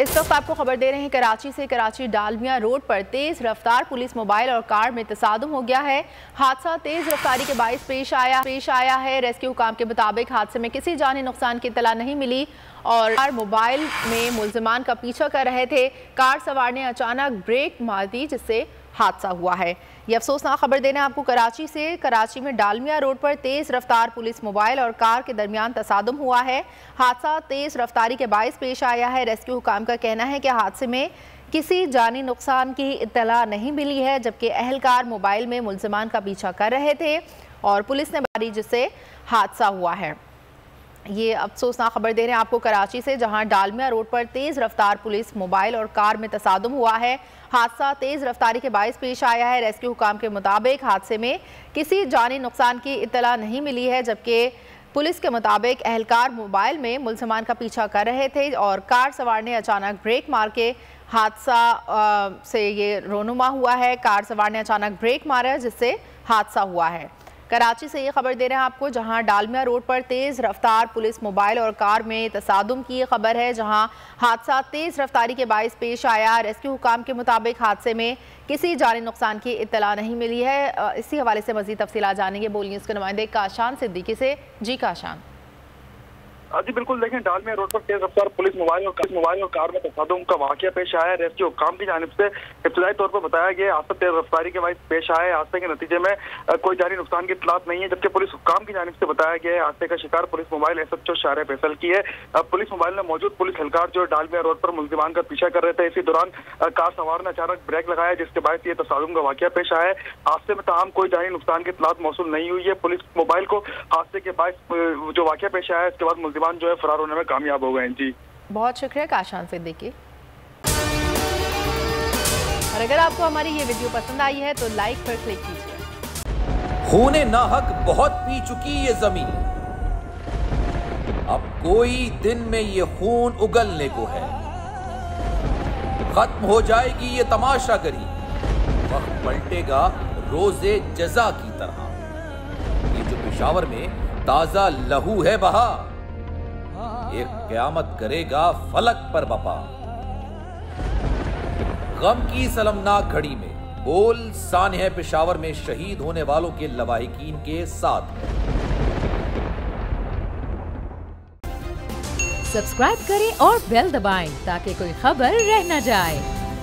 इस वक्त आपको खबर दे रहे हैं कराची से। कराची डालमिया रोड पर तेज रफ्तार पुलिस मोबाइल और कार में तसादुम हो गया है। हादसा तेज रफ्तारी के बाइस पेश आया है। रेस्क्यू हुकाम के मुताबिक हादसे में किसी जानी नुकसान की इत्तला नहीं मिली और कार मोबाइल में मुलजिमान का पीछा कर रहे थे। कार सवार ने अचानक ब्रेक मार दी जिससे हादसा हुआ है। ये अफसोसनाक खबर देना आपको कराची से। कराची में डालमिया रोड पर तेज रफ्तार पुलिस मोबाइल और कार के दरमियान तसादुम हुआ है। हादसा तेज रफ्तारी के बाइस पेश आया है। रेस्क्यू हुकाम का कहना है कि हादसे में किसी जानी नुकसान की इत्तला नहीं मिली है, जबकि अहलकार मोबाइल में मुलजिमान का पीछा कर रहे थे और पुलिस ने मारी जिससे हादसा हुआ है। ये अफसोसनाक खबर दे रहे हैं आपको कराची से, जहां डालमिया रोड पर तेज रफ्तार पुलिस मोबाइल और कार में तसादुम हुआ है। हादसा तेज रफ्तारी के बाइस पेश आया है। रेस्क्यू हुकाम के मुताबिक हादसे में किसी जानी नुकसान की इत्तला नहीं मिली है, जबकि पुलिस के मुताबिक अहलकार मोबाइल में मुलजिमान का पीछा कर रहे थे और कार सवार ने अचानक ब्रेक मार के हादसा से ये रोनुमा हुआ है। कार सवार ने अचानक ब्रेक मारा जिससे हादसा हुआ है। कराची से ये खबर दे रहे हैं आपको, जहां डालमिया रोड पर तेज रफ्तार पुलिस मोबाइल और कार में तसादुम की ये खबर है, जहां हादसा तेज रफ्तारी के बाइस पेश आया। रेस्क्यू हुकाम के मुताबिक हादसे में किसी जानी नुकसान की इत्तला नहीं मिली है। इसी हवाले से मजीद तफसीलात जानेंगे बोल न्यूज़ के नुमाइंदे काशान सिद्दीकी से। जी काशान। जी बिल्कुल, देखें डालमिया रोड पर तेज रफ्तार पुलिस मोबाइल और कार में तसादुम का वाकया पेश आया है। रेस्क्यू हुकाम की जानिब से इब्तदाई तौर पर बताया गया हादसा तेज रफ्तारी के बाद पेश आया है। हादसे के नतीजे में कोई जानी नुकसान की इत्तलात नहीं है, जबकि पुलिस हुकाम की जानिब से बताया गया है हादसे का शिकार पुलिस मोबाइल SHO शार फैसल की है। पुलिस मोबाइल में मौजूद पुलिस एहलकार जो डालमिया रोड पर मुलजिमान का पीछा कर रहे थे, इसी दौरान कार सवार ने अचानक ब्रेक लगाया जिसके बाद ये तसादुम का वाकया पेश आया है। हादसे में तमाम कोई जानी नुकसान की इत्तलात मौसूल नहीं हुई है। पुलिस मोबाइल को हादसे के बाद जो वाकया पेश आया है इसके बाद मुलजिमान जो है फरार होने में कामयाब हो गए। जी बहुत शुक्रिया काशान सिद्दीकी। और अगर आपको हमारी ये वीडियो पसंद आई है तो लाइक पर क्लिक कीजिए। खूने नाहक बहुत पी चुकी ये जमीन, अब कोई दिन में ये खून उगलने को है। खत्म हो जाएगी ये तमाशागरी, वक्त पलटेगा रोजे जजा की तरह। ये जो पेशावर में ताजा लहू है बहा, एक क़यामत करेगा फलक पर बपा। गम की सलमनाक घड़ी में बोल सानह पेशावर में शहीद होने वालों के लवाहिकीन के साथ। सब्सक्राइब करें और बेल दबाएं ताकि कोई खबर रह न जाए।